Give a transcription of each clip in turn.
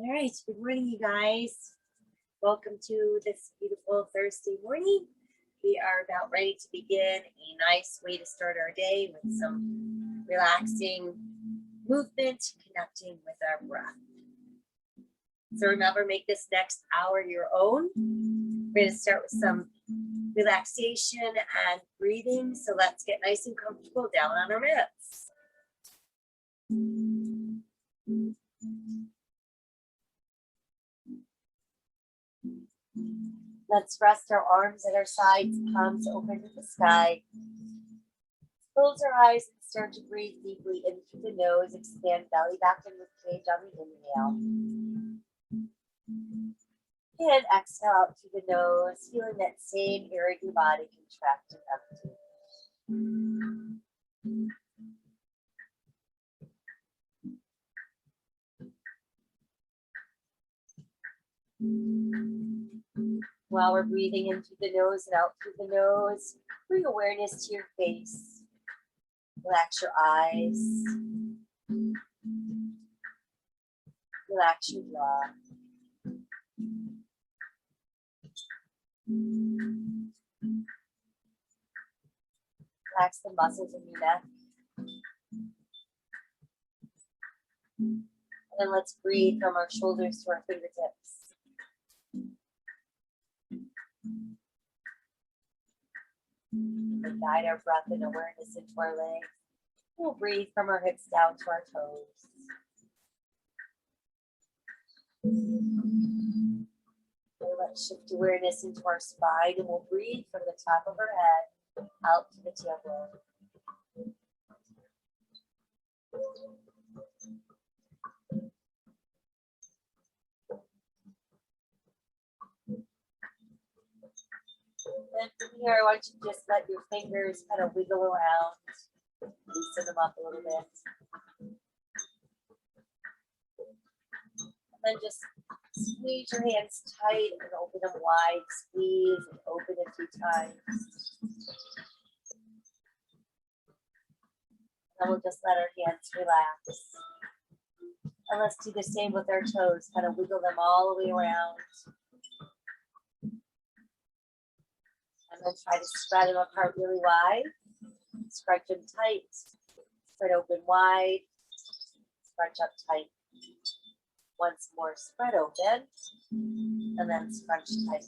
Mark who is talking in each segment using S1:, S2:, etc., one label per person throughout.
S1: All right, good morning, you guys. Welcome to this beautiful Thursday morning. We are about ready to begin a nice way to start our day with some relaxing movement, connecting with our breath. So remember, make this next hour your own. We're going to start with some relaxation and breathing. So let's get nice and comfortable down on our mats. Let's rest our arms at our sides, palms open to the sky. Close our eyes and start to breathe deeply in through the nose. Expand belly back and ribcage on the inhale. And exhale out through the nose, feeling that same area of your body contract and empty. While we're breathing in through the nose and out through the nose, bring awareness to your face. Relax your eyes. Relax your jaw. Relax the muscles in your neck. And then let's breathe from our shoulders to our fingertips. And guide our breath and awareness into our legs. We'll breathe from our hips down to our toes. And let's shift awareness into our spine, and we'll breathe from the top of our head out to the tailbone. And from here, I want you to just let your fingers kind of wiggle around, loosen them up a little bit. And then just squeeze your hands tight and open them wide. Squeeze and open a few times. And we'll just let our hands relax. And let's do the same with our toes. Kind of wiggle them all the way around. And then try to spread them apart really wide. Stretch them tight. Spread open wide. Stretch up tight. Once more, spread open. And then scrunch tight.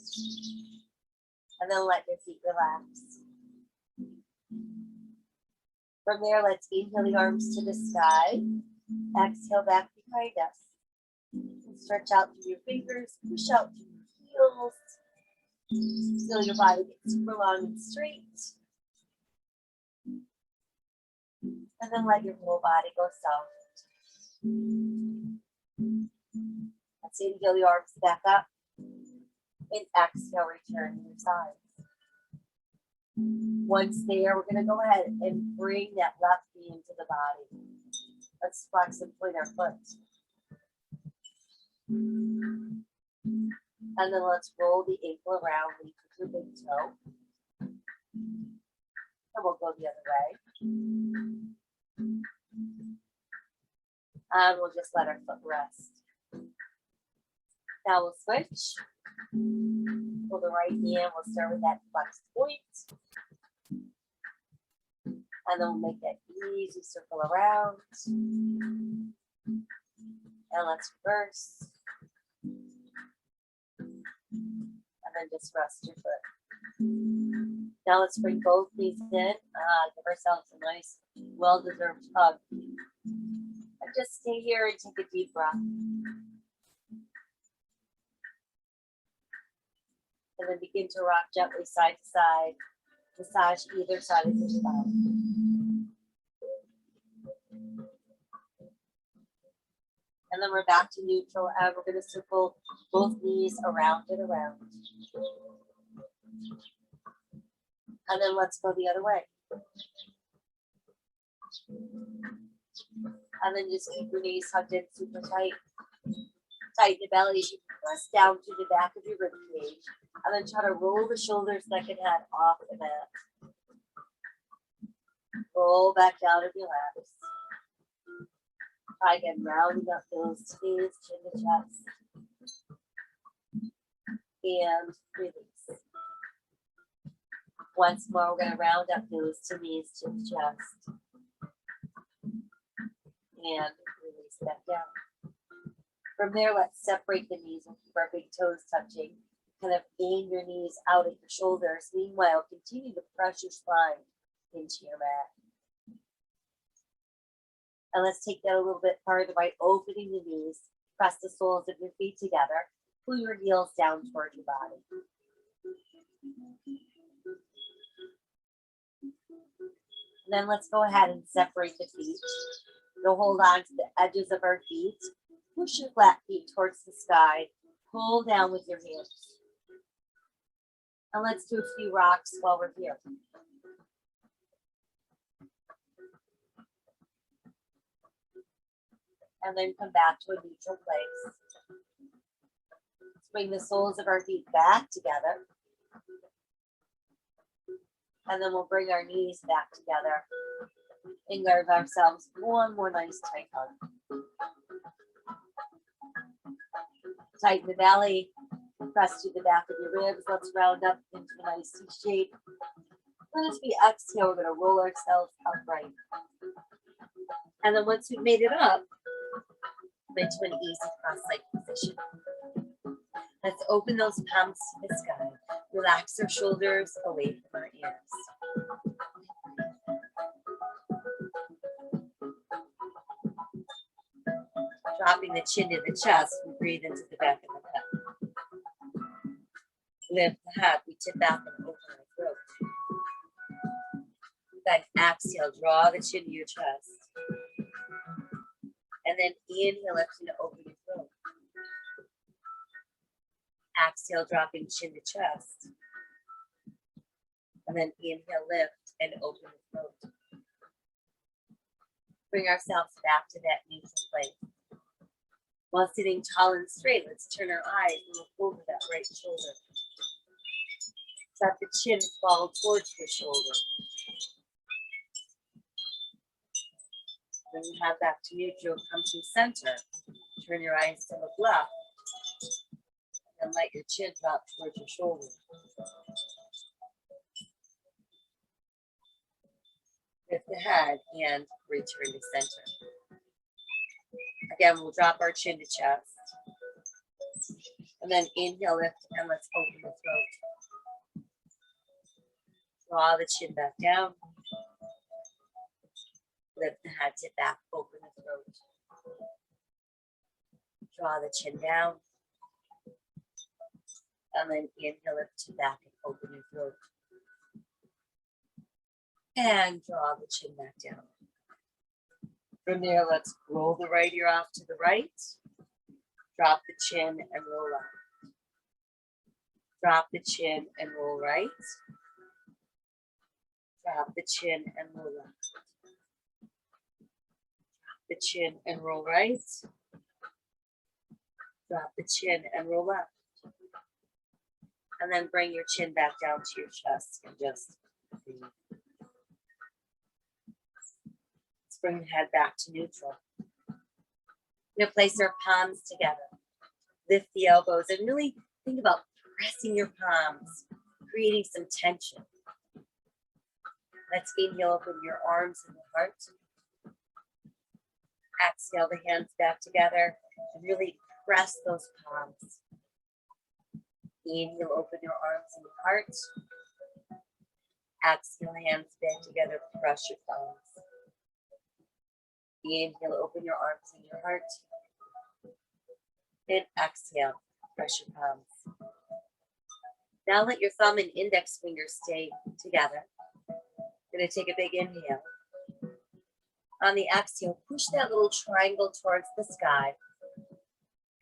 S1: And then let your feet relax. From there, let's inhale the arms to the sky. Exhale back behind us. And stretch out through your fingers. Push out through your heels. Feel your body get super long and straight. And then let your whole body go soft. Let's inhale the arms back up. And exhale, return to your sides. Once there, we're going to go ahead and bring that left knee into the body. Let's flex and point our foot. And then let's roll the ankle around, lead with your big toe. And we'll go the other way. And we'll just let our foot rest. Now we'll switch. Pull the right knee in. We'll start with that flexed point. And then we'll make that easy circle around. And let's reverse. And then just rest your foot. Now let's bring both knees in. Give ourselves a nice, well-deserved hug. And just stay here and take a deep breath. And then begin to rock gently side to side. Massage either side of your spine. And then we're back to neutral, and we're going to circle both knees around and around. And then let's go the other way. And then just keep your knees hugged in super tight. Tighten the belly. You press down to the back of your rib cage. And then try to roll the shoulders, neck, and head off the mat. Roll back down and relax. Try again, rounding up those knees, chin to chest. And release. Once more, we're going to round up those to knees, chin to chest. And release that down. From there, let's separate the knees and keep our big toes touching. Kind of aim your knees out at your shoulders. Meanwhile, continue to press your spine into your mat. And let's take that a little bit farther by opening the knees. Press the soles of your feet together. Pull your heels down toward your body. And then let's go ahead and separate the feet. You'll hold on to the edges of our feet. Push your flat feet towards the sky. Pull down with your hands. And let's do a few rocks while we're here. And then come back to a neutral place. Let's bring the soles of our feet back together. And then we'll bring our knees back together and give ourselves one more nice tight hug. Tighten the belly, press to the back of your ribs. Let's round up into a nice C shape. Then as we exhale, we're going to roll ourselves upright. And then once we've made it up, into an easy cross-leg position. Let's open those palms to the sky. Relax our shoulders away from our ears. Dropping the chin to the chest, we breathe into the back of the head. Lift the head, we tip back and open our throat. Then exhale, draw the chin to your chest. And then inhale, lifting to open your throat. Exhale, dropping chin to chest. And then inhale, lift and open the throat. Bring ourselves back to that neutral place. While sitting tall and straight, let's turn our eyes and look over that right shoulder. Let the chin fall towards the shoulder. Then you have back to neutral, come to center. Turn your eyes to the left. And let your chin drop towards your shoulder. Lift the head and return to center. Again, we'll drop our chin to chest. And then inhale, lift, and let's open the throat. Draw the chin back down. Lift the head, tip back, open the throat. Draw the chin down. And then inhale, lift to back and open your throat. And draw the chin back down. From there, let's roll the right ear off to the right. Drop the chin and roll up. Drop the chin and roll right. Drop the chin and roll left. Drop the chin and roll right. Drop the chin and roll left. And then bring your chin back down to your chest and just breathe. Let's bring the head back to neutral. We're going to place our palms together. Lift the elbows and really think about pressing your palms, creating some tension. Let's inhale, open your arms and your heart. Exhale the hands back together and really press those palms. Inhale, open your arms and your heart. Exhale, hands back together, press your palms. Inhale, open your arms and your heart. And exhale, press your palms. Now let your thumb and index fingers stay together. Going to take a big inhale. On the exhale, push that little triangle towards the sky.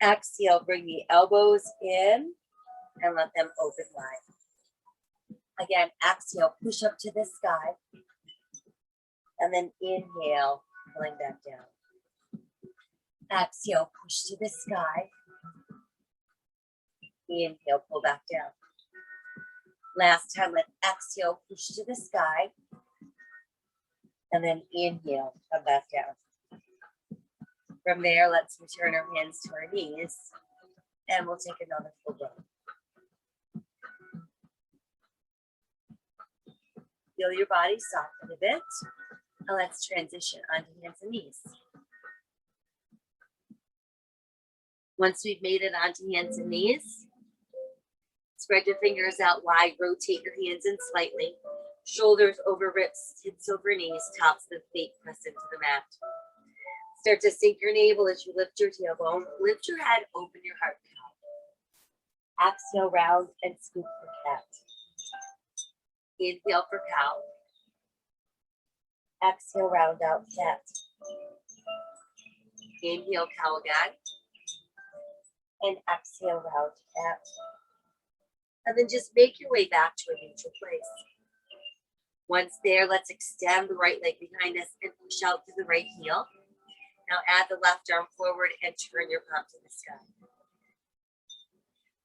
S1: Exhale, bring the elbows in and let them open wide. Again, exhale, push up to the sky. And then inhale, pulling back down. Exhale, push to the sky. Inhale, pull back down. Last time, let exhale, push to the sky. And then inhale, come back down. From there, let's return our hands to our knees and we'll take another full breath. Feel your body soften a bit. And let's transition onto hands and knees. Once we've made it onto hands and knees, spread your fingers out wide, rotate your hands in slightly. Shoulders over hips, hips over knees, tops of the feet press into the mat. Start to sink your navel as you lift your tailbone. Lift your head, open your heart. Exhale, round and scoop for cat. Inhale for cow. Exhale, round out cat. Inhale, cow again. And exhale, round cat. And then just make your way back to a neutral place. Once there, let's extend the right leg behind us and push out to the right heel. Now add the left arm forward and turn your palm to the sky.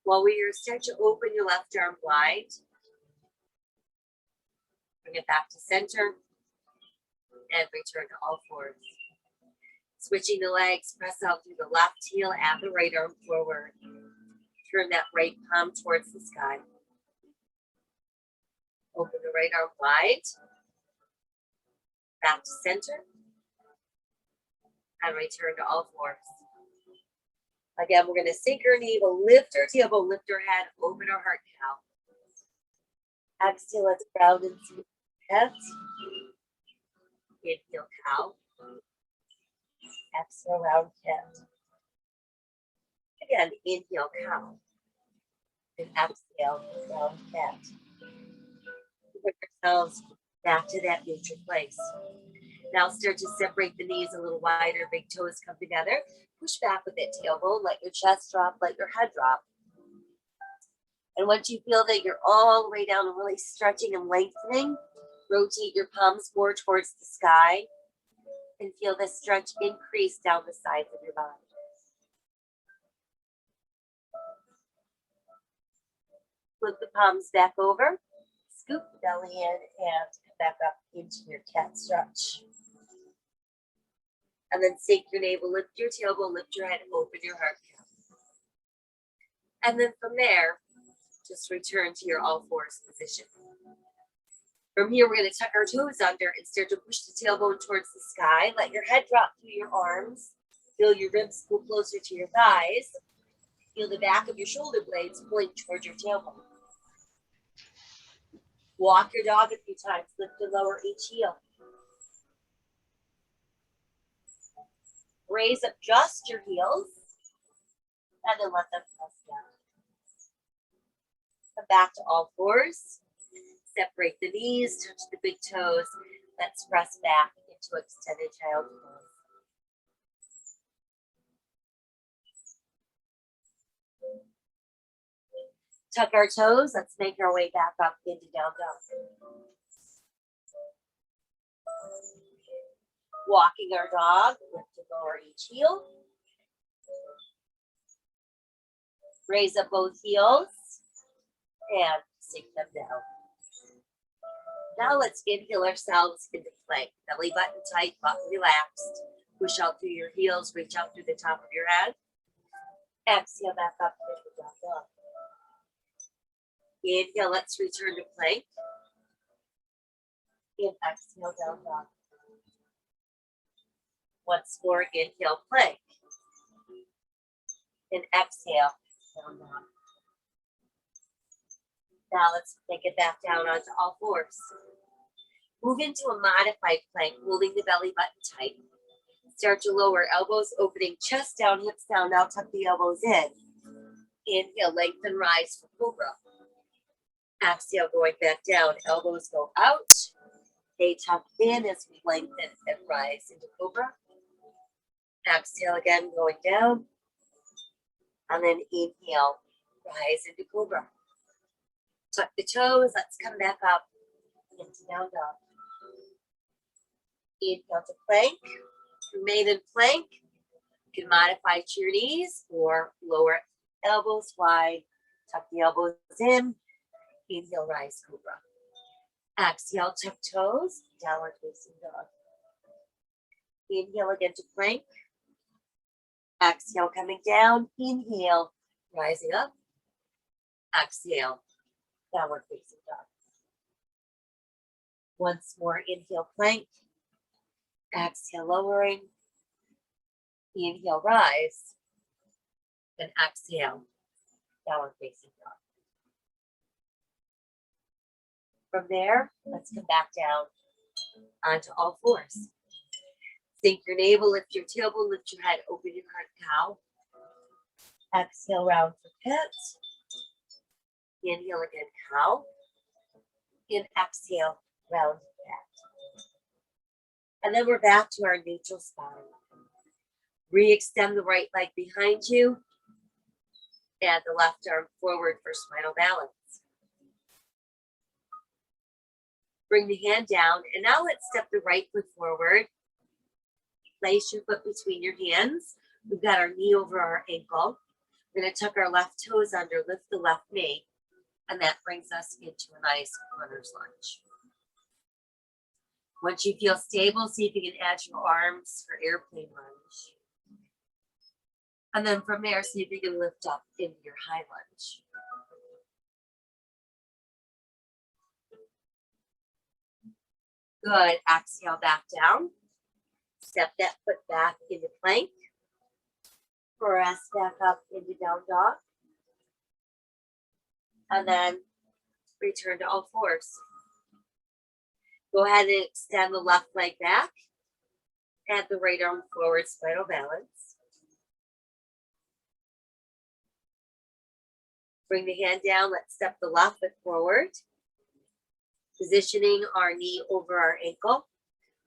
S1: While we start to open your left arm wide, bring it back to center and return to all fours. Switching the legs, press out through the left heel, add the right arm forward. Turn that right palm towards the sky. Open the right arm wide, back to center, and return to all fours. Again, we're going to sink our navel, lift our tailbone, lift our head, open our heart cow. Exhale, let's round and scoop head. Inhale, cow. Exhale, round cat. Again, inhale, cow. And exhale, round cat. Bring ourselves back to that neutral place. Now start to separate the knees a little wider, big toes come together. Push back with that tailbone, let your chest drop, let your head drop. And once you feel that you're all the way down and really stretching and lengthening, rotate your palms more towards the sky and feel the stretch increase down the sides of your body. Flip the palms back over, scoop the belly in and come back up into your cat stretch. And then sink your navel, lift your tailbone, lift your head, open your heart. And then from there, just return to your all fours position. From here, we're going to tuck our toes under and start to push the tailbone towards the sky. Let your head drop through your arms. Feel your ribs pull closer to your thighs. Feel the back of your shoulder blades point towards your tailbone. Walk your dog a few times. Lift and lower each heel. Raise up just your heels. And then let them press down. Come back to all fours. Separate the knees, touch the big toes. Let's press back into extended child pose. Tuck our toes. Let's make our way back up into down dog. Walking our dog, lift and lower each heel. Raise up both heels and sink them down. Now let's inhale ourselves into plank. Belly button tight, butt relaxed. Push out through your heels, reach out through the top of your head. Exhale back up into down dog. Inhale, let's return to plank. And exhale, down dog. Once more, inhale, plank. And exhale, down dog. Now let's take it back down onto all fours. Move into a modified plank, holding the belly button tight. Start to lower elbows, opening chest down, hips down. Now tuck the elbows in. Inhale, lengthen, rise for cobra. Exhale, going back down. Elbows go out. They tuck in as we lengthen and rise into cobra. Exhale again, going down. And then inhale, rise into cobra. Tuck the toes. Let's come back up into down dog. Inhale to plank. Remain in plank. You can modify to your knees or lower elbows wide. Tuck the elbows in. Inhale, rise, cobra. Exhale, tuck toes. Downward facing dog. Inhale again to plank. Exhale, coming down. Inhale, rising up. Exhale, downward facing dog. Once more, inhale, plank. Exhale, lowering. Inhale, rise. And exhale, downward facing dog. From there, let's come back down onto all fours. Sink your navel, lift your tailbone, lift your head, open your heart, cow. Exhale, round for pit. Inhale again, cow. And exhale, round cat. And then we're back to our neutral spine. Re-extend the right leg behind you. Add the left arm forward for spinal balance. Bring the hand down, and now let's step the right foot forward. Place your foot between your hands. We've got our knee over our ankle. We're going to tuck our left toes under, lift the left knee, and that brings us into a nice runner's lunge. Once you feel stable, see if you can add your arms for airplane lunge. And then from there, see if you can lift up into your high lunge. Good. Exhale back down. Step that foot back into plank. Press back up into down dog. And then return to all fours. Go ahead and extend the left leg back. Add the right arm forward, spinal balance. Bring the hand down. Let's step the left foot forward. Positioning our knee over our ankle.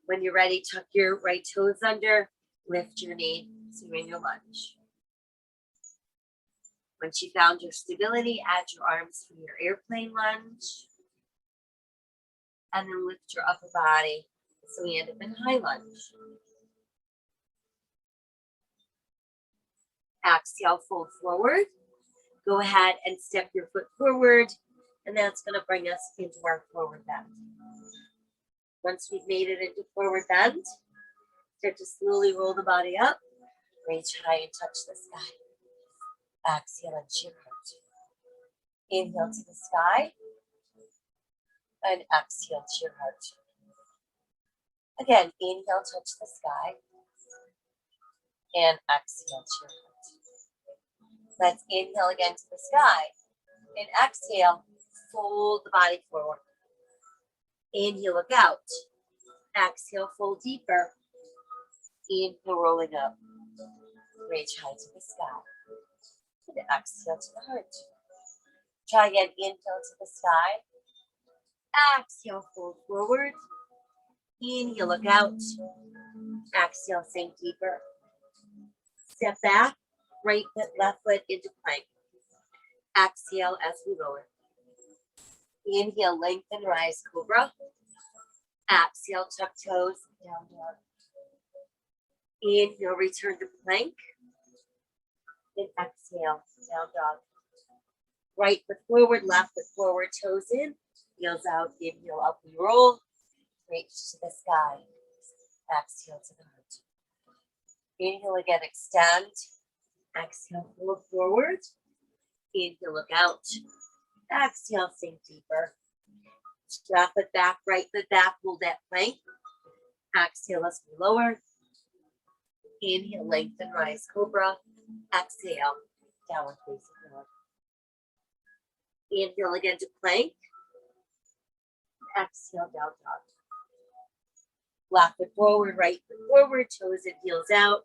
S1: When you're ready, tuck your right toes under, lift your knee, so you're in your lunge. Once you found your stability, add your arms for your airplane lunge. And then lift your upper body, so we end up in high lunge. Exhale, fold forward. Go ahead and step your foot forward, and that's going to bring us into our forward bend. Once we've made it into forward bend, start to slowly roll the body up, reach high and touch the sky. Exhale and cheer out. Inhale to the sky, and exhale, cheer out. Again, inhale, touch the sky, and exhale, cheer out. Let's inhale again to the sky, and exhale, fold the body forward. Inhale, look out. Exhale, fold deeper. Inhale, rolling up. Reach high to the sky. And exhale to the heart. Try again, inhale to the sky. Exhale, fold forward. Inhale, look out. Exhale, sink deeper. Step back, right foot, left foot into plank. Exhale as we lower. Inhale, lengthen, rise, cobra. Exhale, tuck toes, down dog. Inhale, return to plank. And exhale, down dog. Right foot forward, left foot forward, toes in, heels out, inhale, up we roll. Reach to the sky. Exhale to the heart. Inhale again, extend. Exhale, fold forward. Inhale, look out. Exhale, sink deeper. Left foot back, right foot back, hold that plank. Exhale as we lower. Inhale, lengthen, rise, cobra. Exhale, downward facing dog. Inhale again to plank. Exhale, down dog. Left foot forward, right foot forward, toes and heels out.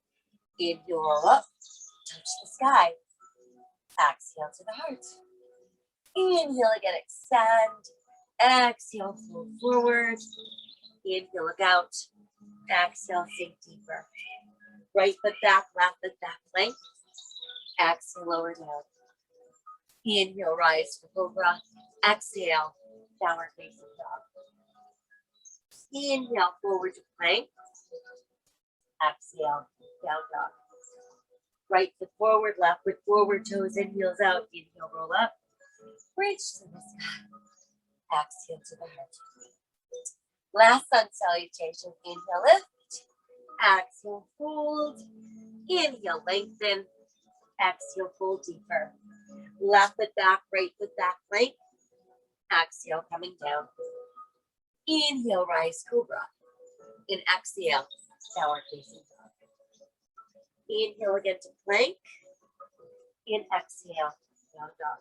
S1: Inhale, roll up, touch the sky. Exhale to the heart. Inhale again, extend. Exhale, fold forward. Inhale, look out. Exhale, sink deeper. Right foot back, left foot back, plank. Exhale, lower down. Inhale, rise for cobra. Exhale, downward facing dog. Inhale, forward to plank. Exhale, down dog. Right foot forward, left foot forward, toes in, heels out. Inhale, roll up. Reach to the sky. Exhale to the heart. Last sun salutation. Inhale, lift. Exhale, fold. Inhale, lengthen. Exhale, fold deeper. Left foot back, right foot back, plank. Exhale, coming down. Inhale, rise, cobra. And exhale, downward facing dog. Inhale again to plank. And exhale, down dog.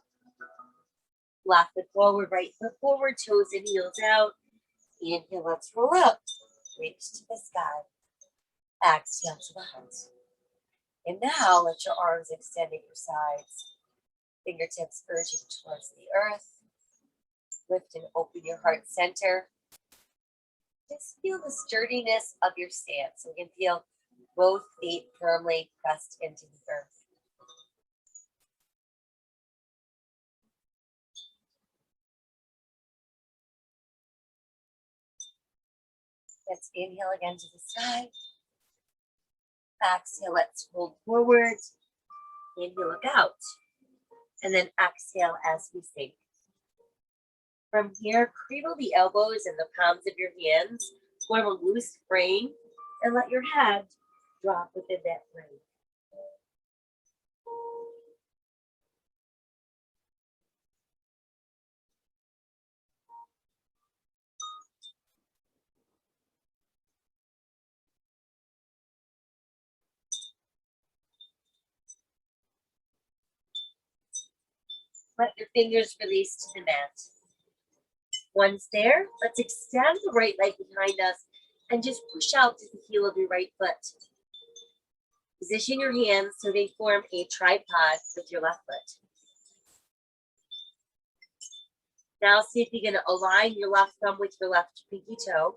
S1: Left foot forward, right foot forward, toes and heels out. Inhale, let's roll up. Reach to the sky. Exhale to the heart. And now let your arms extend at your sides. Fingertips urging towards the earth. Lift and open your heart center. Just feel the sturdiness of your stance. So you can feel both feet firmly pressed into the earth. Let's inhale again to the side. Exhale, let's fold forward. Inhale, look out. And then exhale as we sink. From here, cradle the elbows and the palms of your hands. Form a loose frame and let your head drop within that frame. Let your fingers release to the mat. Once there, let's extend the right leg behind us and just push out to the heel of your right foot. Position your hands so they form a tripod with your left foot. Now see if you're going to align your left thumb with your left pinky toe.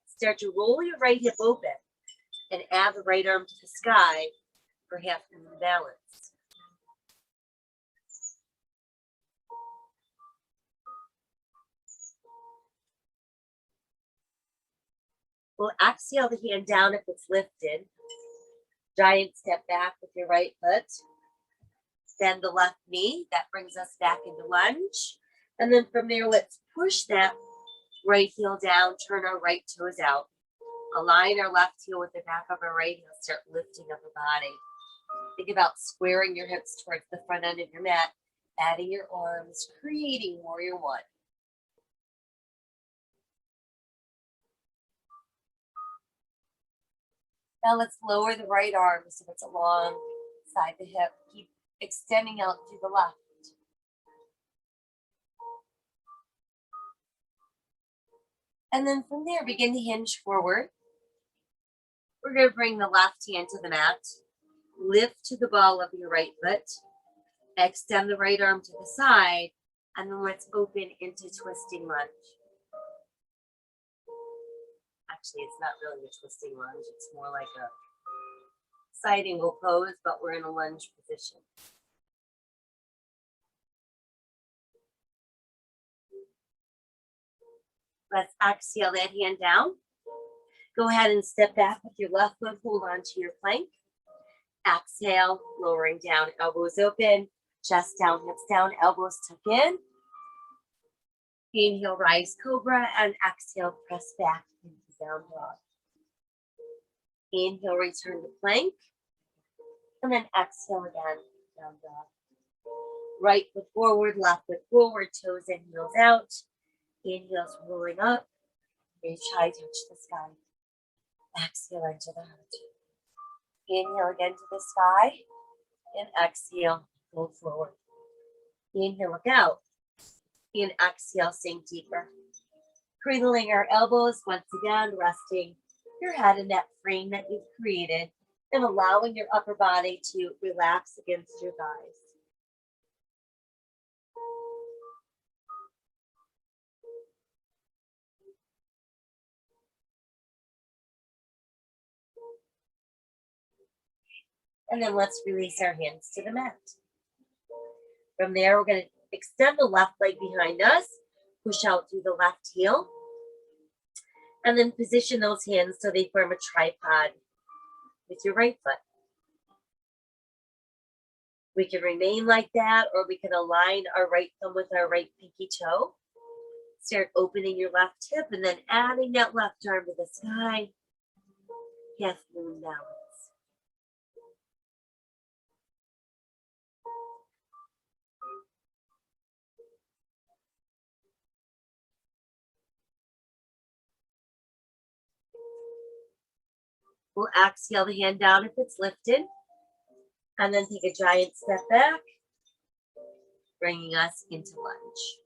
S1: Start to roll your right hip open and add the right arm to the sky for half moon balance. We'll exhale the hand down if it's lifted. Giant step back with your right foot. Bend the left knee. That brings us back into lunge. And then from there, let's push that right heel down, turn our right toes out. Align our left heel with the back of our right heel. Start lifting up the body. Think about squaring your hips towards the front end of your mat, adding your arms, creating warrior one. Now let's lower the right arm so it's alongside the hip. Keep extending out to the left. And then from there, begin to hinge forward. We're going to bring the left hand to the mat. Lift to the ball of your right foot. Extend the right arm to the side. And then let's open into twisting lunge. Actually, it's not really a twisting lunge. It's more like a side angle pose, but we're in a lunge position. Let's exhale that hand down. Go ahead and step back with your left foot. Hold on to your plank. Exhale, lowering down, elbows open, chest down, hips down, elbows tuck in. Inhale, rise cobra, and exhale, press back into down dog. Inhale, return to plank. And then exhale again, down dog. Right foot forward, left foot forward, toes and heels out. Inhale's rolling up. Reach high, touch the sky. Exhale into the heart. Inhale again to the sky. And exhale, fold forward. Inhale, look out. And exhale, sink deeper. Cradling our elbows, once again, resting your head in that frame that you've created and allowing your upper body to relax against your thighs. And then let's release our hands to the mat. From there, we're going to extend the left leg behind us, push out through the left heel, and then position those hands so they form a tripod with your right foot. We can remain like that, or we can align our right thumb with our right pinky toe. Start opening your left hip and then adding that left arm to the sky. Half moon balance. We'll exhale the hand down if it's lifted. And then take a giant step back, bringing us into lunge.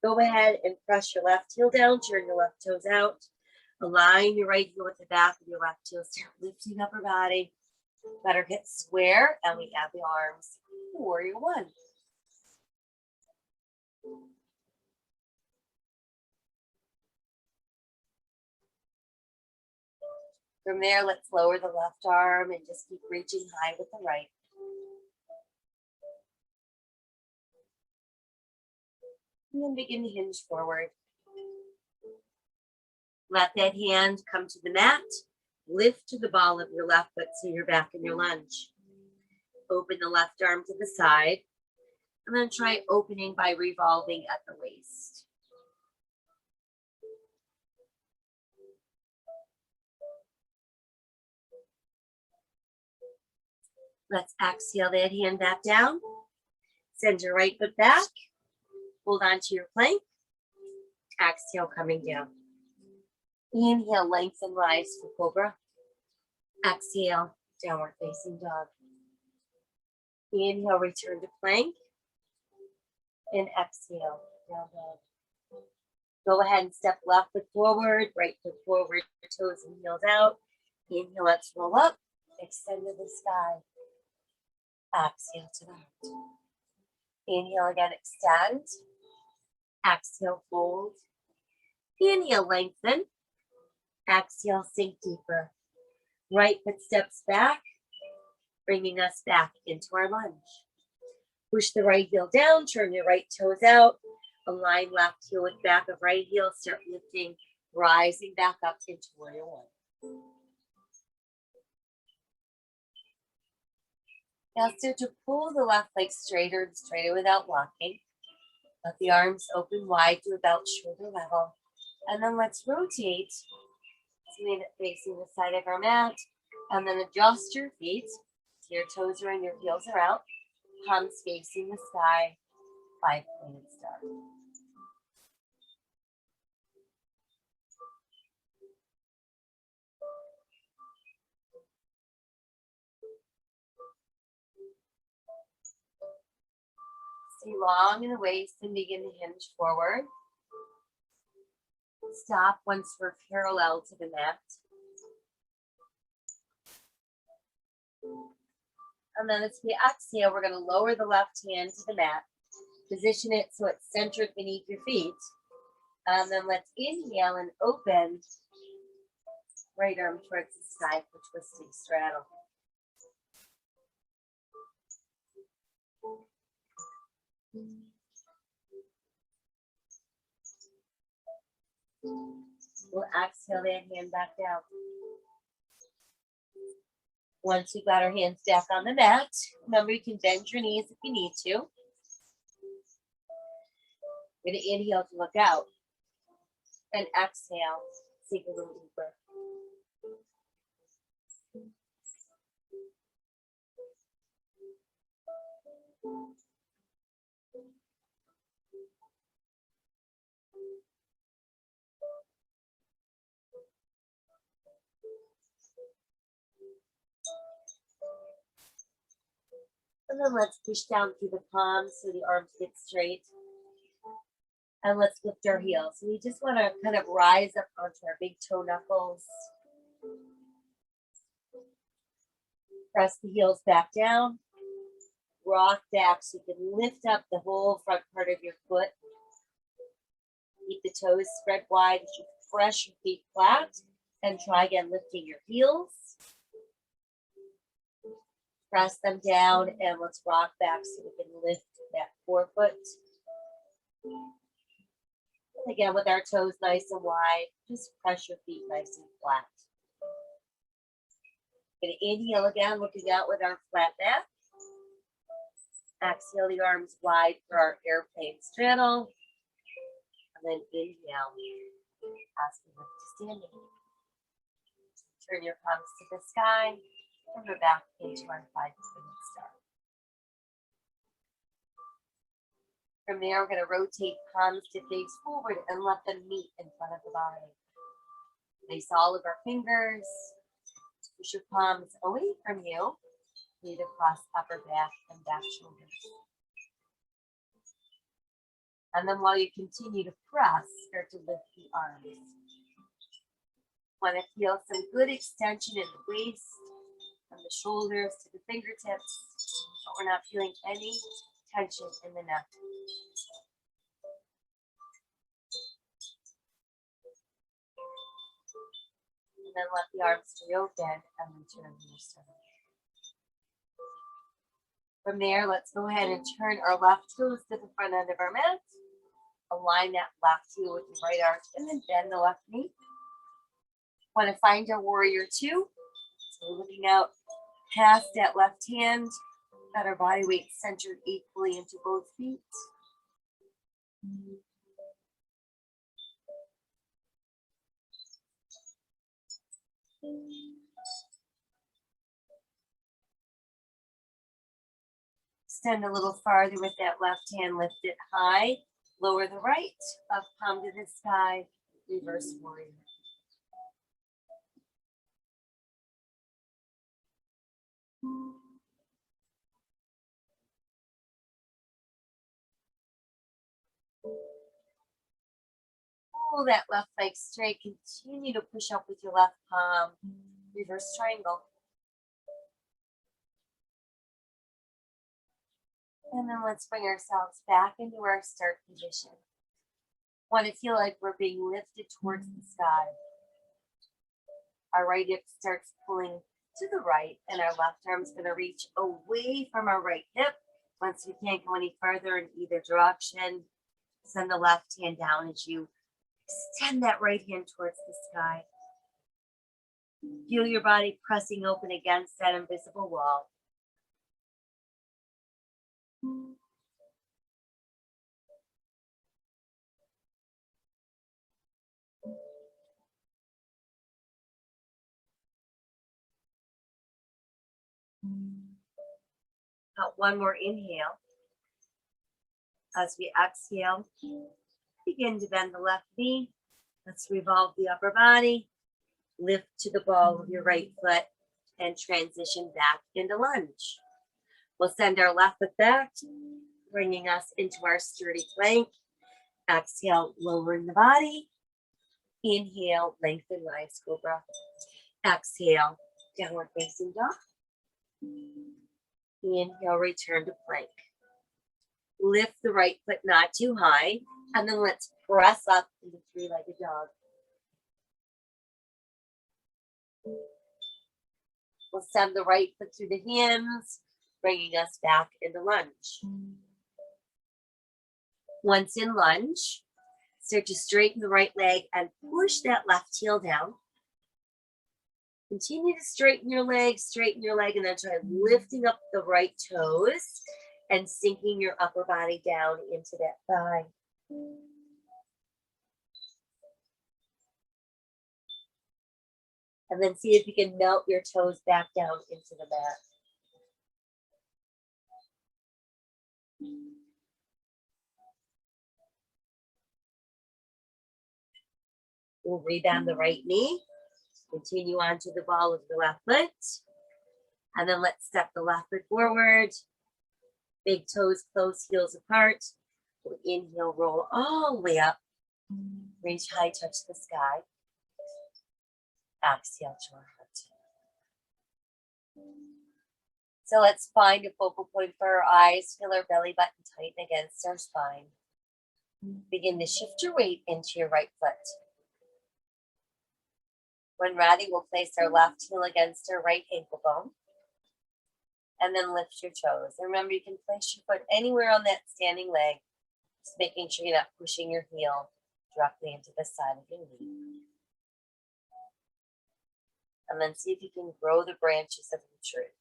S1: Go ahead and press your left heel down, turn your left toes out. Align your right heel with the back of your left heel. Start lifting upper body. Let our hips square, and we add the arms. Warrior one. From there, let's lower the left arm and just keep reaching high with the right. And then begin to hinge forward. Let that hand come to the mat. Lift to the ball of your left foot so you're back in your lunge. Open the left arm to the side. And then try opening by revolving at the waist. Let's exhale that hand back down. Send your right foot back. Hold on to your plank. Exhale, coming down. Inhale, lengthen, rise for cobra. Exhale, downward facing dog. Inhale, return to plank. And exhale, down dog. Go ahead and step left foot forward, right foot forward, toes and heels out. Inhale, let's roll up. Extend to the sky. Exhale to the heart. Inhale again, extend. Exhale, fold. Inhale, lengthen. Exhale, sink deeper. Right foot steps back, bringing us back into our lunge. Push the right heel down, turn your right toes out. Align left heel with back of right heel. Start lifting, rising back up into warrior one. Now start to pull the left leg straighter and straighter without locking. Let the arms open wide to about shoulder level. And then let's rotate. Facing the side of our mat. And then adjust your feet. So your toes are in, your heels are out. Palms facing the sky. 5-pointed star. Stay long in the waist and begin to hinge forward. Stop once we're parallel to the mat. And then as we exhale, we're going to lower the left hand to the mat. Position it so it's centered beneath your feet. And then let's inhale and open. Right arm towards the sky for twisting straddle. We'll exhale that hand back down. Once we've got our hands back on the mat, remember you can bend your knees if you need to. We're going to inhale to look out. And exhale, sink a little deeper. And then let's push down through the palms so the arms get straight. And let's lift our heels. So we just want to kind of rise up onto our big toe knuckles. Press the heels back down. Rock back so you can lift up the whole front part of your foot. Keep the toes spread wide as you press your feet flat. And try again lifting your heels. Press them down and let's rock back so we can lift that forefoot. And again, with our toes nice and wide, just press your feet nice and flat. Gonna inhale again, looking out with our flat back. Exhale the arms wide for our airplane straddle. And then inhale as we lift to standing. Turn your palms to the sky. And we're back into our 5-pointed star. From there, we're going to rotate palms to face forward and let them meet in front of the body. Place all of our fingers. Push your palms away from you. Feet across upper back and back shoulders. And then while you continue to press, start to lift the arms. Want to feel some good extension in the waist, from the shoulders to the fingertips, but we're not feeling any tension in the neck. And then let the arms stay open and return to your stomach. From there, let's go ahead and turn our left toes to the front end of our mat. Align that left heel with your right arch and then bend the left knee. Want to find our warrior two. So we're looking out past that left hand. Got our body weight centered equally into both feet. Extend a little farther with that left hand, lift it high. Lower the right, up palm to the sky, reverse warrior. Pull that left leg straight. Continue to push up with your left palm. Reverse triangle. And then let's bring ourselves back into our start position. Want to feel like we're being lifted towards the sky. Our right hip starts pulling to the right, and our left arm's going to reach away from our right hip. Once we can't go any further in either direction, send the left hand down as you extend that right hand towards the sky. Feel your body pressing open against that invisible wall. One more inhale. As we exhale, begin to bend the left knee. Let's revolve the upper body. Lift to the ball of your right foot and transition back into lunge. We'll send our left foot back, bringing us into our sturdy plank. Exhale, lowering the body. Inhale, lengthen, rise, cobra. Exhale, downward facing dog. Inhale, return to plank. Lift the right foot not too high, and then let's press up into three-legged dog. We'll send the right foot through the hands, bringing us back into lunge. Once in lunge, start to straighten the right leg and push that left heel down. Continue to straighten your leg, and then try lifting up the right toes and sinking your upper body down into that thigh. And then see if you can melt your toes back down into the mat. We'll rebound the right knee. Continue on to the ball of the left foot. And then let's step the left foot forward. Big toes close, heels apart. We'll inhale, roll all the way up. Reach high, touch the sky. Exhale to our heart. So let's find a focal point for our eyes. Feel our belly button tighten against our spine. Begin to shift your weight into your right foot. When ready, we'll place our left heel against our right ankle bone. And then lift your toes. And remember, you can place your foot anywhere on that standing leg. Just making sure you're not pushing your heel directly into the side of your knee. And then see if you can grow the branches of the tree.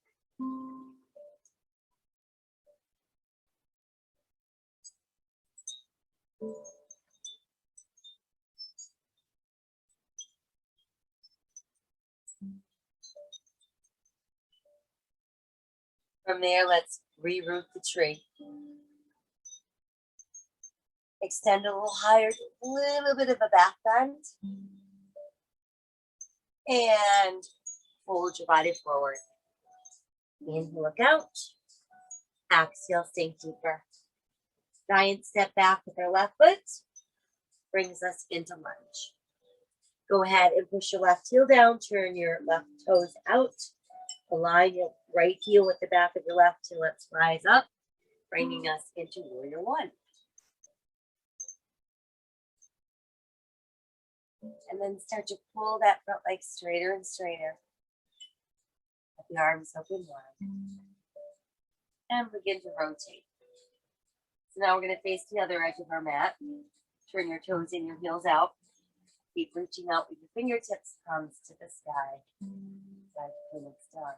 S1: From there, let's reroot the tree. Extend a little higher, a little bit of a back bend. And fold your body forward. Inhale, look out. Exhale, sink deeper. Giant step back with our left foot. Brings us into lunge. Go ahead and push your left heel down. Turn your left toes out. Align your right heel with the back of your left heel. Let's rise up, bringing us into warrior one. And then start to pull that front leg straighter and straighter. Let the arms open wide. And begin to rotate. So now we're going to face the other edge of our mat. Turn your toes in, your heels out. Keep reaching out with your fingertips, palms to the sky. Side to star.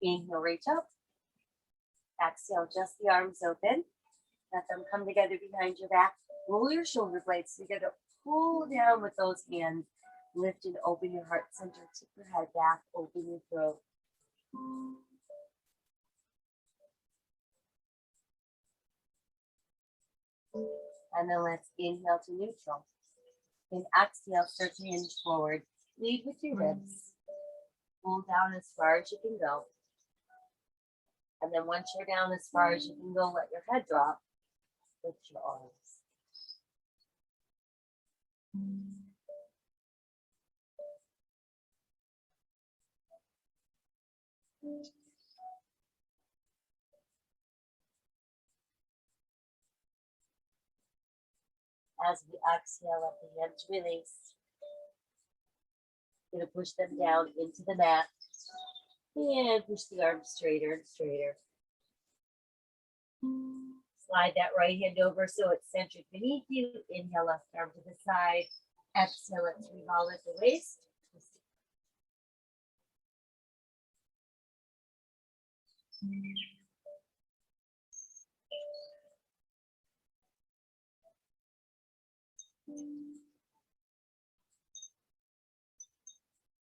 S1: Inhale, reach up. Exhale, just the arms open. Let them come together behind your back. Roll your shoulder blades together. Pull down with those hands. Lift and open your heart center. Tip your head back. Open your throat. And then let's inhale to neutral. And exhale, start to hinge forward. Lead with your ribs. Pull down as far as you can go. And then once you're down as far as you can go, let your head drop. Lift your arms. As we exhale, let the hands release. Going to push them down into the mat. And push the arms straighter and straighter. Slide that right hand over so it's centered beneath you. Inhale, left arm to the side. Exhale, let's revolve at the waist.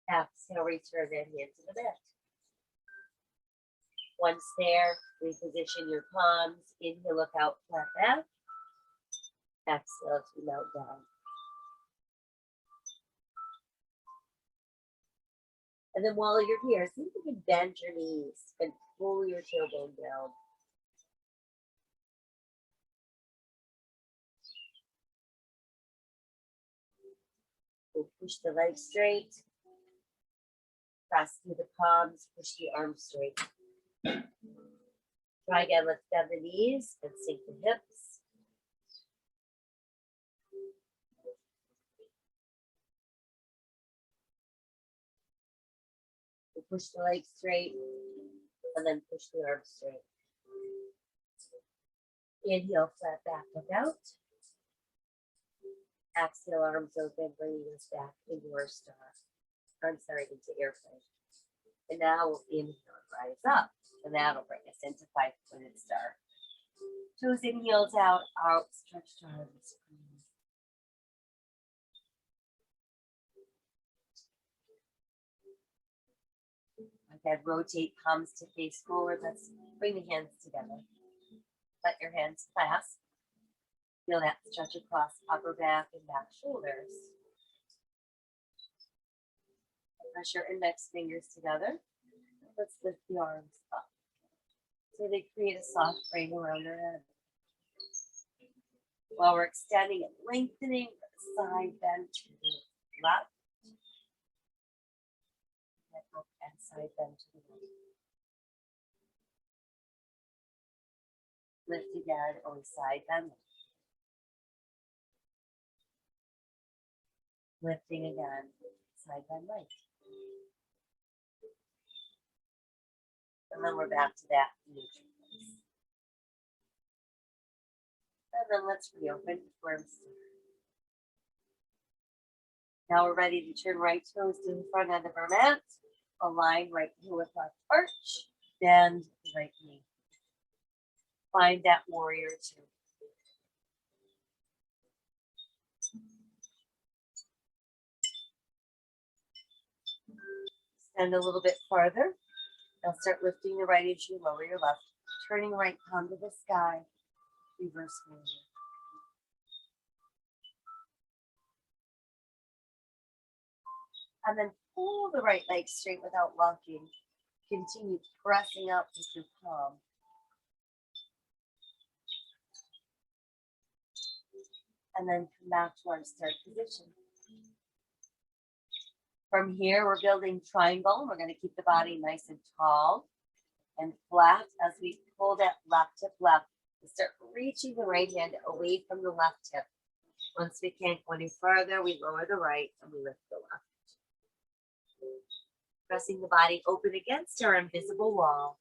S1: Exhale, return that hand to the mat. Once there, reposition your palms. Inhale, look out, flat back. Exhale to mount down. And then while you're here, see if you can bend your knees and pull your tailbone down. We'll push the legs straight. Press through the palms, push the arms straight. Try again, let's bend the knees and sink the hips. We'll push the legs straight and then push the arms straight. Inhale, flat back, look out. Exhale, arms open, bringing us back into our star. Into airplane. And now we'll inhale and rise up. And that'll bring us into five-pointed star. Toes in, heels out, outstretched arms. Again, rotate palms to face forward. Let's bring the hands together. Let your hands clasp. Feel that stretch across upper back and back shoulders. Press your index fingers together. Let's lift the arms up. So they create a soft frame around our head. While we're extending and lengthening, side bend to the left. And side bend to the right. Lift again on side bend. Lifting again, side bend right. And then we're back to that neutral place. And then let's reopen worm star. Now we're ready to turn right toes to the front end of our mat. Align right heel with left arch. Bend the right knee. Find that warrior two. Extend a little bit farther. Now start lifting the right as you lower your left. Turning right palm to the sky. Reverse warrior. And then pull the right leg straight without locking. Continue pressing up with your palm. And then come back to our start position. From here, we're building triangle. We're going to keep the body nice and tall and flat as we pull that left hip left. We start reaching the right hand away from the left hip. Once we can't go any further, we lower the right and we lift the left. Pressing the body open against our invisible wall.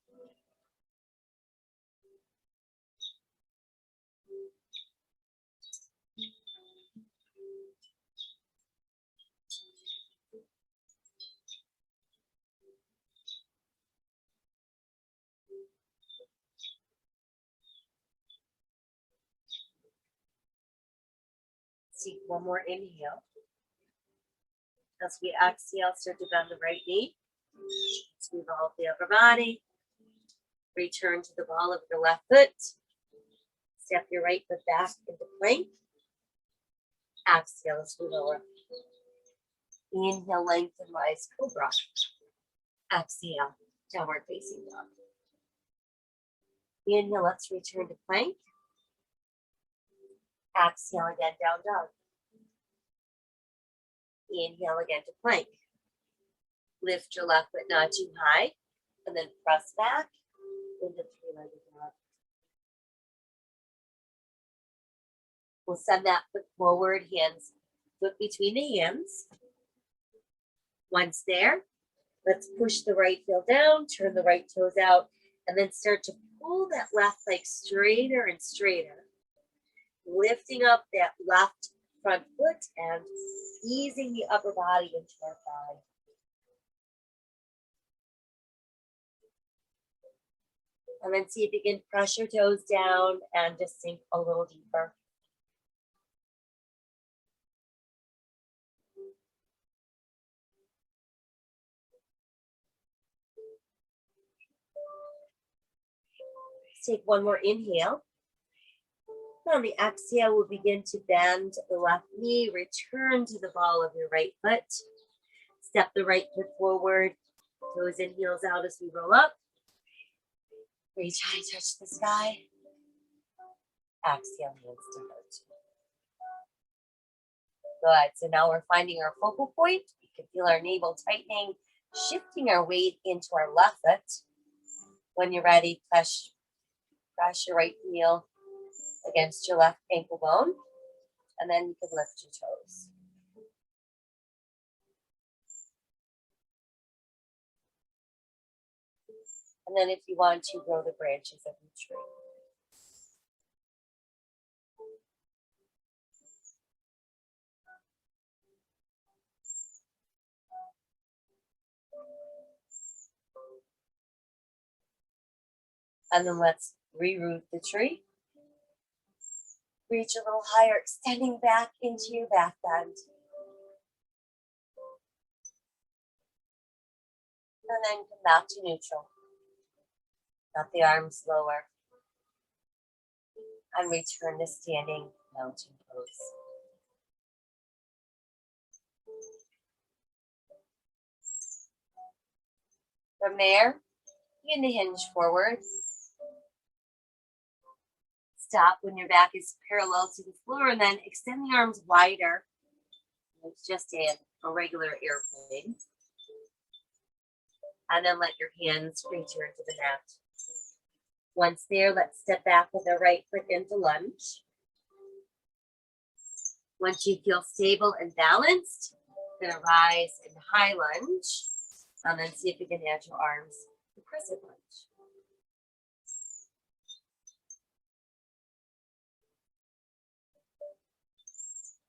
S1: Take one more inhale. As we exhale, start to bend the right knee. Revolve the upper body. Return to the ball of your left foot. Step your right foot back into plank. Exhale as we lower. Inhale, lengthen, rise, cobra. Exhale, downward facing dog. Inhale, let's return to plank. Exhale again, down dog. Inhale again to plank. Lift your left foot not too high, and then press back into three-legged dog. We'll send that foot forward, hands foot between the hands. Once there, let's push the right heel down, turn the right toes out, and then start to pull that left leg straighter and straighter. Lifting up that left front foot and easing the upper body into our thigh. And then see if you can press your toes down and just sink a little deeper. Let's take one more inhale. On the exhale, we'll begin to bend the left knee, return to the ball of your right foot. Step the right foot forward, toes in, heels out as we roll up. Reach high, touch the sky. Exhale, hands to heart. Good, so now we're finding our focal point. You can feel our navel tightening, shifting our weight into our left foot. When you're ready, press your right heel against your left ankle bone, and then you can lift your toes. And then if you want to, grow the branches of the tree. And then let's reroot the tree. Reach a little higher, extending back into your back bend. And then come back to neutral. Got the arms lower. And return to standing mountain pose. From there, begin to hinge forward. Stop when your back is parallel to the floor and then extend the arms wider. It's just a regular airplane. And then let your hands return to the mat. Once there, let's step back with our right foot into lunge. Once you feel stable and balanced, you're gonna rise in high lunge. And then see if you can add your arms to crescent lunge.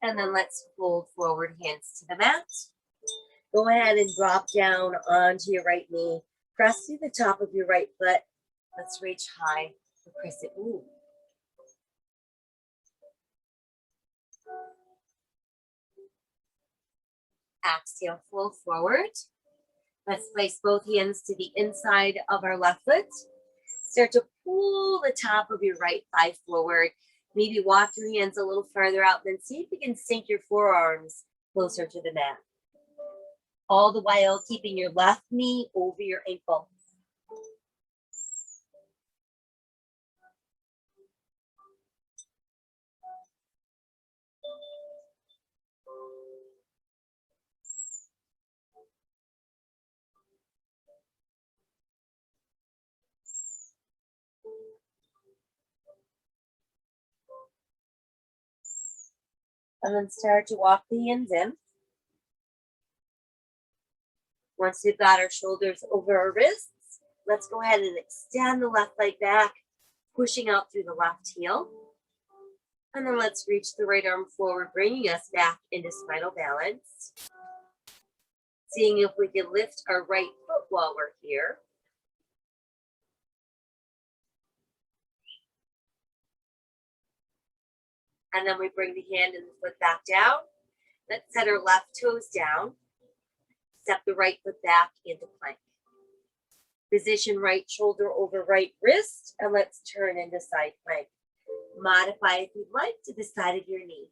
S1: And then let's fold forward, hands to the mat. Go ahead and drop down onto your right knee. Press through the top of your right foot. Let's reach high for crescent moon. Exhale, fold forward. Let's place both hands to the inside of our left foot. Start to pull the top of your right thigh forward. Maybe walk your hands a little further out, then see if you can sink your forearms closer to the mat. All the while keeping your left knee over your ankle. And then start to walk the hands in. Once we've got our shoulders over our wrists, let's go ahead and extend the left leg back, pushing out through the left heel. And then let's reach the right arm forward, bringing us back into spinal balance. Seeing if we can lift our right foot while we're here. And then we bring the hand and the foot back down. Let's set our left toes down. Step the right foot back into plank. Position right shoulder over right wrist, and let's turn into side plank. Modify if you'd like to the side of your knee.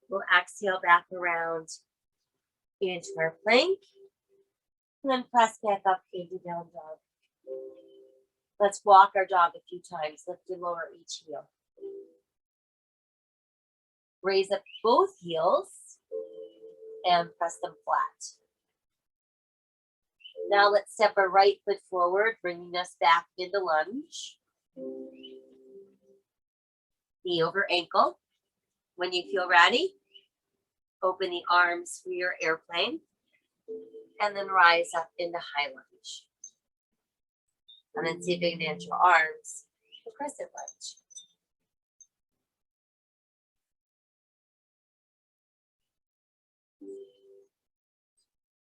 S1: We'll exhale back around into our plank, and then press back up into down dog. Let's walk our dog a few times. Lift and lower each heel. Raise up both heels and press them flat. Now let's step our right foot forward, bringing us back into lunge. Knee over ankle. When you feel ready, open the arms for your airplane, and then rise up into high lunge. And then see if you can enter your arms for crescent lunge.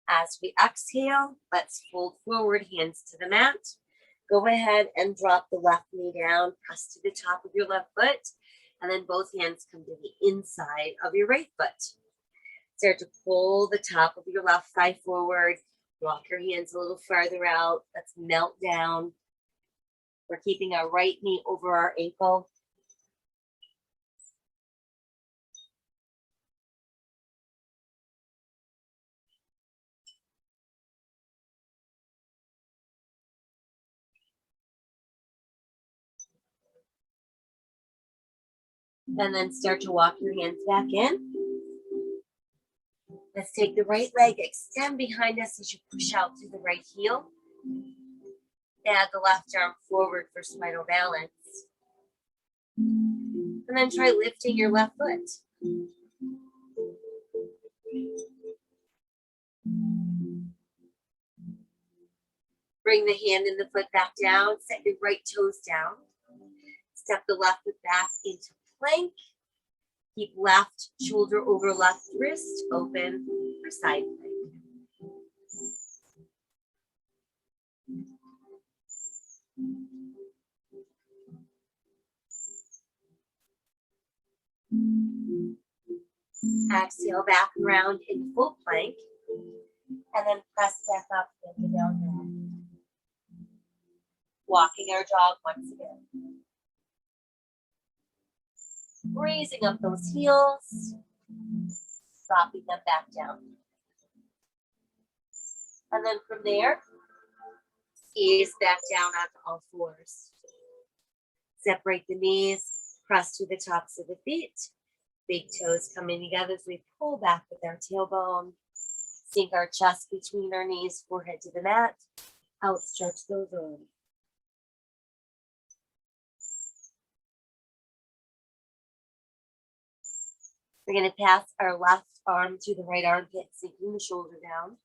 S1: As we exhale, let's fold forward, hands to the mat. Go ahead and drop the left knee down, press to the top of your left foot, and then both hands come to the inside of your right foot. Start to pull the top of your left thigh forward. Walk your hands a little farther out. Let's melt down. We're keeping our right knee over our ankle. And then start to walk your hands back in. Let's take the right leg, extend behind us as you push out through the right heel. Add the left arm forward for spinal balance. And then try lifting your left foot. Bring the hand and the foot back down. Set your right toes down. Step the left foot back into plank. Keep left shoulder over left wrist open for side plank. Exhale back around in full plank. And then press back up into down dog. Walking our dog once again. Raising up those heels, dropping them back down. And then from there, ease back down onto all fours. Separate the knees, press to the tops of the feet. Big toes coming together as we pull back with our tailbone. Sink our chest between our knees, forehead to the mat. Outstretch those arms. We're going to pass our left arm to the right armpit, sinking the shoulder down.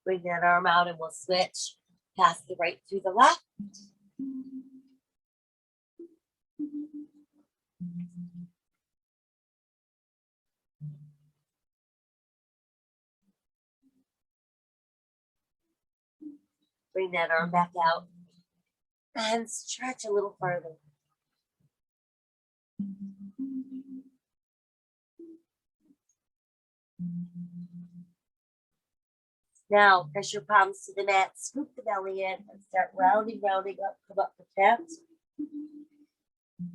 S1: Bring that arm out and we'll switch. Pass the right through the left. Bring that arm back out and stretch a little farther. Now, press your palms to the mat, scoop the belly in, and start rounding up, come up for cat.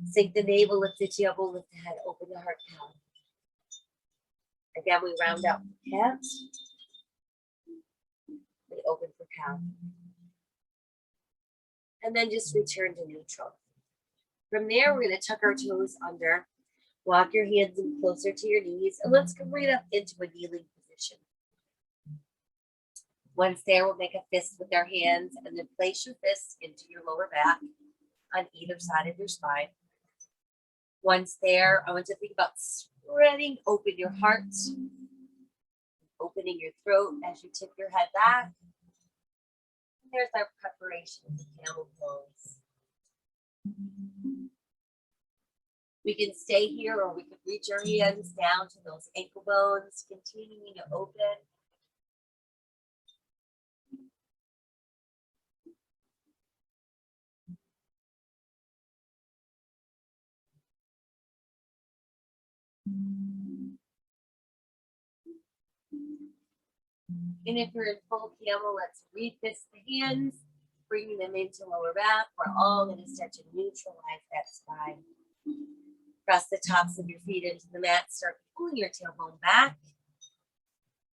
S1: Sink the navel, lift the tailbone, lift the head, open the heart down. Again, we round out for cat. We open for cow. And then just return to neutral. From there, we're going to tuck our toes under, walk your hands in closer to your knees, and let's come right up into a kneeling position. Once there, we'll make a fist with our hands and then place your fists into your lower back on either side of your spine. Once there, I want you to think about spreading open your heart, opening your throat as you tip your head back. And there's our preparation for camel pose. We can stay here or we can reach our hands down to those ankle bones, continuing to open. And if you're in full camel, let's refist the hands, bringing them into lower back. We're all going to start to neutralize that spine. Press the tops of your feet into the mat. Start pulling your tailbone back.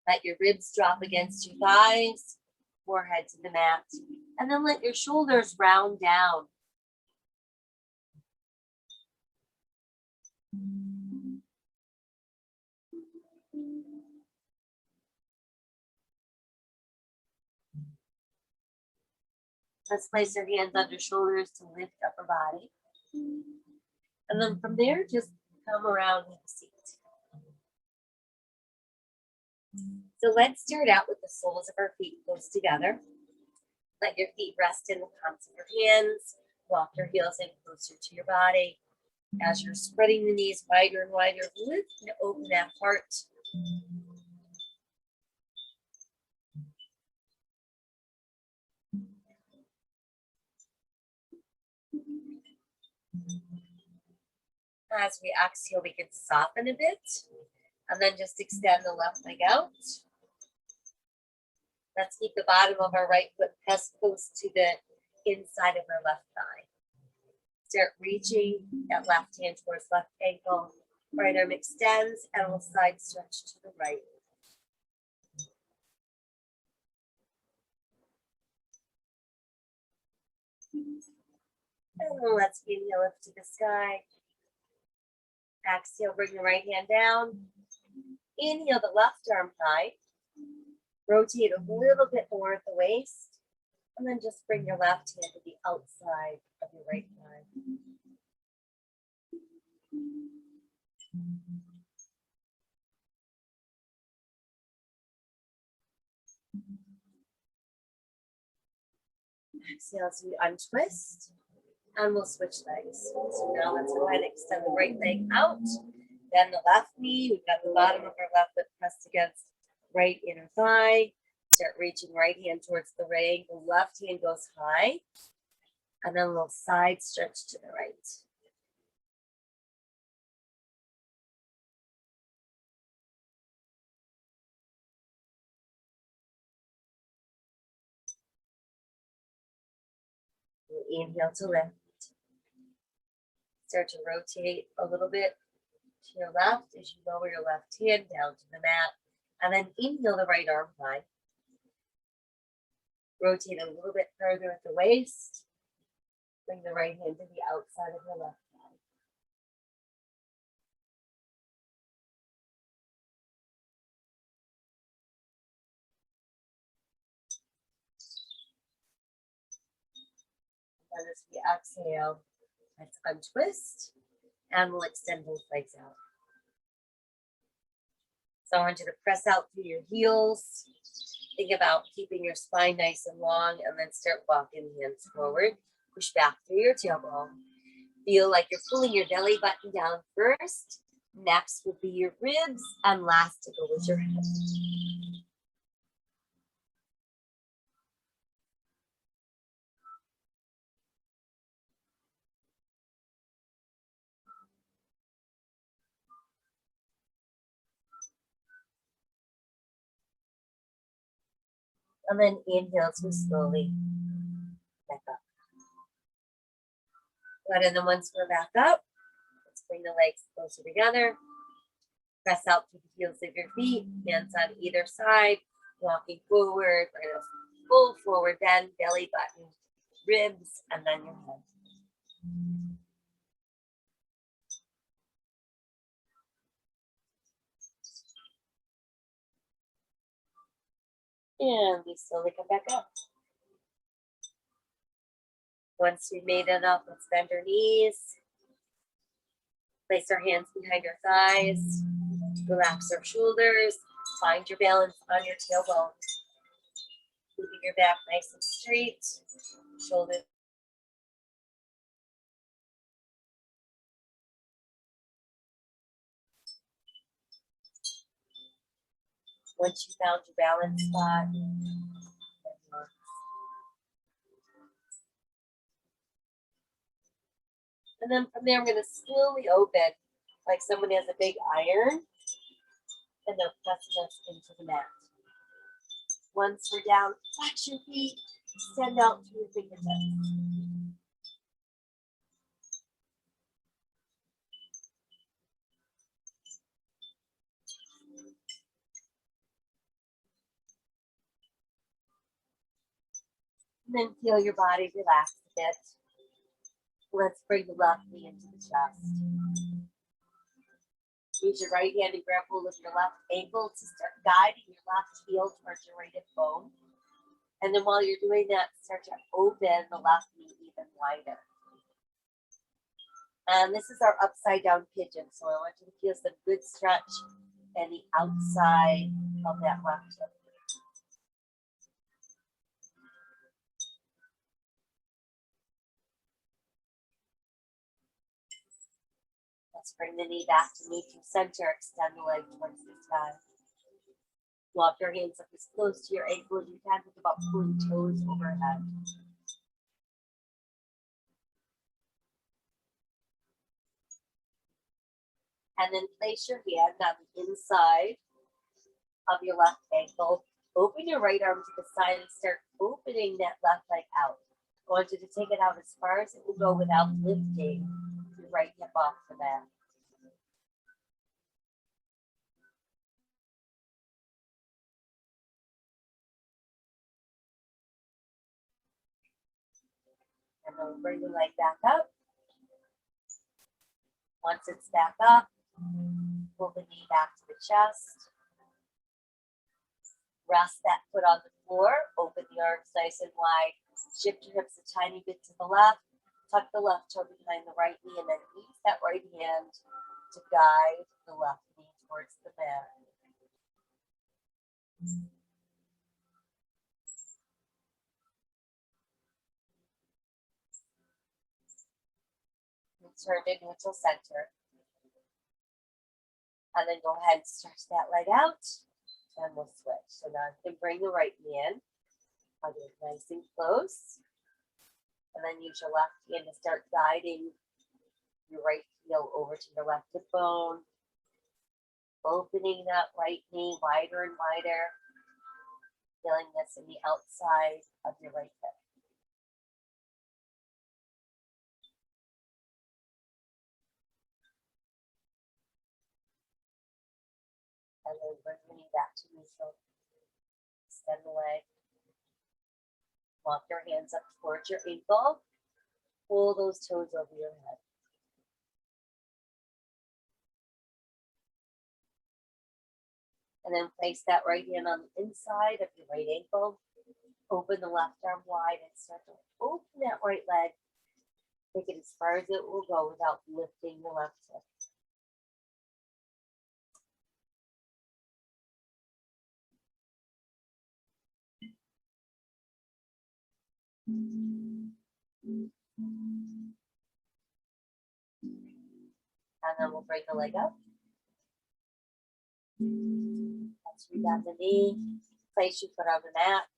S1: Let your ribs drop against your thighs, forehead to the mat. And then let your shoulders round down. Let's place our hands under shoulders to lift upper body. And then from there, just come around with the seat. So let's start out with the soles of our feet close together. Let your feet rest in the palms of your hands. Walk your heels in closer to your body. As you're spreading the knees wider and wider, lift and open that heart. As we exhale, we can soften a bit and then just extend the left leg out. Let's keep the bottom of our right foot pressed close to the inside of our left thigh. Start reaching that left hand towards left ankle. Right arm extends and we'll side stretch to the right. And then let's inhale up to the sky. Exhale, bring the right hand down. Inhale the left arm high. Rotate a little bit more at the waist. And then just bring your left hand to the outside of your right thigh. Exhale as we untwist. And we'll switch legs. So now let's go ahead and extend the right leg out. Then the left knee. We've got the bottom of our left foot pressed against right inner thigh. Start reaching right hand towards the right ankle. Left hand goes high. And then we'll side stretch to the right. We'll inhale to lift. Start to rotate a little bit to your left as you lower your left hand down to the mat. And then inhale the right arm high. Rotate a little bit further at the waist. Bring the right hand to the outside of your left thigh. And as we exhale, let's untwist and we'll extend both legs out. So I want you to press out through your heels. Think about keeping your spine nice and long and then start walking the hands forward. Push back through your tailbone. Feel like you're pulling your belly button down first. Next would be your ribs and last to go with your head. And then inhale to slowly back up. Good, and then once we're back up, let's bring the legs closer together. Press out through the heels of your feet, hands on either side, walking forward. We're gonna full forward bend, belly button, ribs, and then your head. And we slowly come back up. Once we've made it up, let's bend our knees. Place our hands behind our thighs. Relax our shoulders. Find your balance on your tailbone. Keeping your back nice and straight. Shoulders. Once you found your balance spot, and then from there, I'm going to slowly open like someone has a big iron, and they're pressing us into the mat. Once we're down, flex your feet, extend out to your fingertips. And then feel your body relax a bit. Let's bring the left knee into the chest. Use your right hand and grab hold of your left ankle to start guiding your left heel towards your right hip bone. And then while you're doing that, start to open the left knee even wider. And this is our upside down pigeon. So I want you to feel some good stretch in the outside of that left hip. Let's bring the knee back to neutral center. Extend the leg towards the sky. Walk your hands up as close to your ankle as you can. Think about pulling toes overhead. And then place your hand on the inside of your left ankle. Open your right arm to the side and start opening that left leg out. I want you to take it out as far as it will go without lifting your right hip off the mat. And then bring the leg back up. Once it's back up, pull the knee back to the chest. Rest that foot on the floor. Open the arms nice and wide. Shift your hips a tiny bit to the left. Tuck the left toe behind the right knee, and then use that right hand to guide the left knee towards the mat. Turn to neutral center. And then go ahead and stretch that leg out. And we'll switch. So now you can bring the right knee in. Hug it nice and close. And then use your left hand to start guiding your right heel over to your left hip bone. Opening that right knee wider and wider. Feeling this in the outside of your right hip. And then bring the knee back to neutral. Extend the leg. Walk your hands up towards your ankle. Pull those toes over your head. And then place that right hand on the inside of your right ankle. Open the left arm wide and start to open that right leg. Take it as far as it will go without lifting the left hip. And then we'll bring the leg up. Let's reach down the knee. Place your foot on the mat.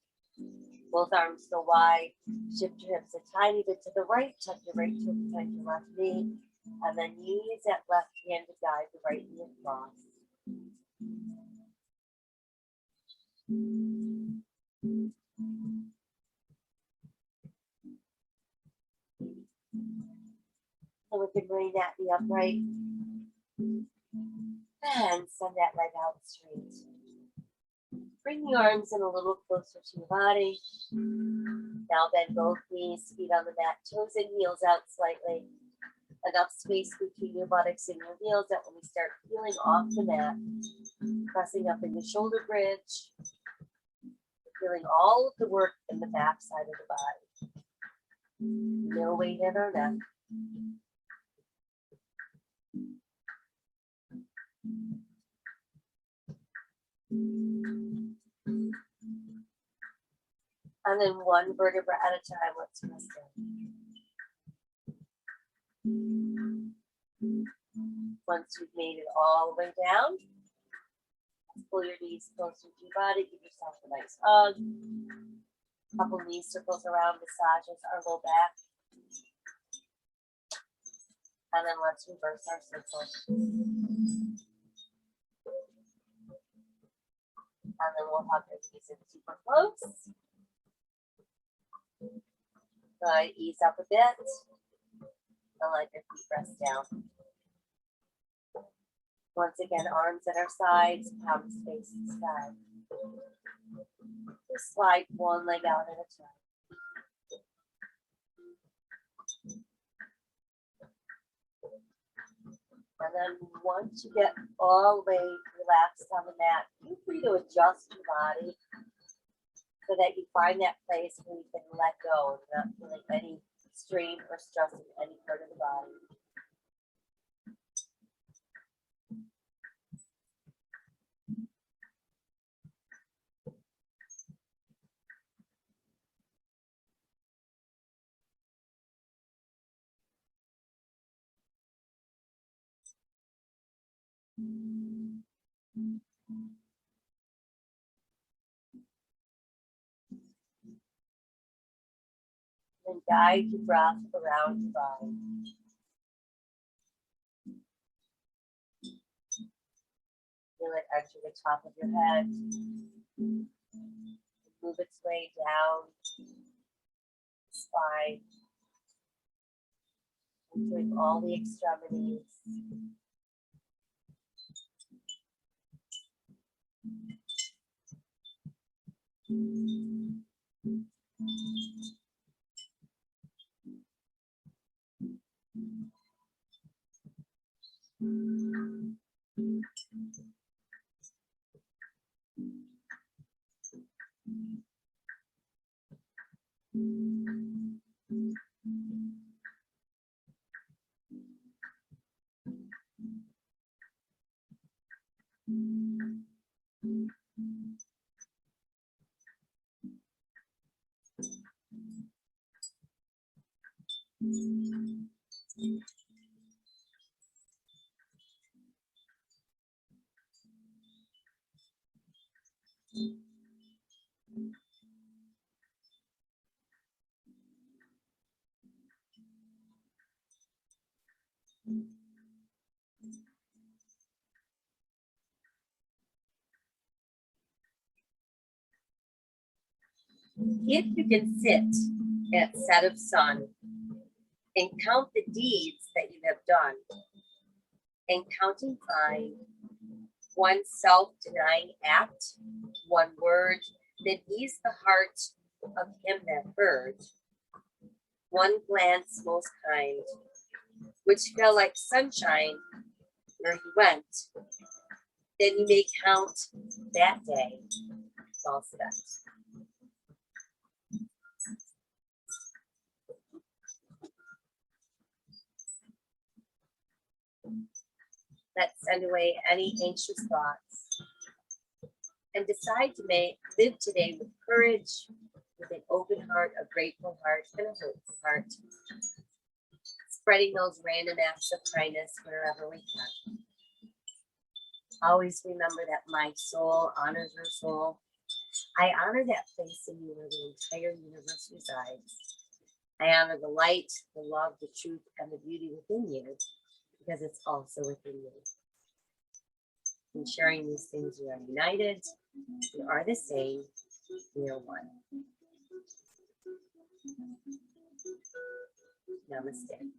S1: Both arms go wide. Shift your hips a tiny bit to the right. Tuck your right toe behind your left knee. And then use that left hand to guide the right knee across. So we can bring that knee upright and send that leg out straight. Bring the arms in a little closer to your body. Now bend both knees, feet on the mat, toes and heels out slightly. Enough space between your buttocks and your heels that when we start peeling off the mat, pressing up in the shoulder bridge, feeling all of the work in the back side of the body. No weight in our neck. And then one vertebra at a time, let's rest in. Once you've made it all the way down, pull your knees closer to your body, give yourself a nice hug. Couple knee circles around, massages our low back. And then let's reverse our circle. And then we'll hug your knees in super close. Good, ease up a bit. And let your feet rest down. Once again, arms at our sides, palms face the sky. Just slide one leg out at a time. And then once you get all the way relaxed on the mat, feel free to adjust your body so that you find that place where you can let go and not feeling any strain or stress in any part of the body. And guide your breath around your body. Feel it enter the top of your head. Move its way down the spine. Entering all the extremities. If you can sit at set of sun and count the deeds that you have done, and counting five, one self-denying act, one word that eased the heart of him that heard, one glance most kind, which fell like sunshine where he went, then you may count that day well spent. Let's send away any anxious thoughts and decide to live today with courage, with an open heart, a grateful heart, and a hopeful heart. Spreading those random acts of kindness wherever we can. Always remember that my soul honors your soul. I honor that place in you where the entire universe resides. I honor the light, the love, the truth, and the beauty within you, because it's also within you. In sharing these things, we are united, we are the same, We are one. Namaste.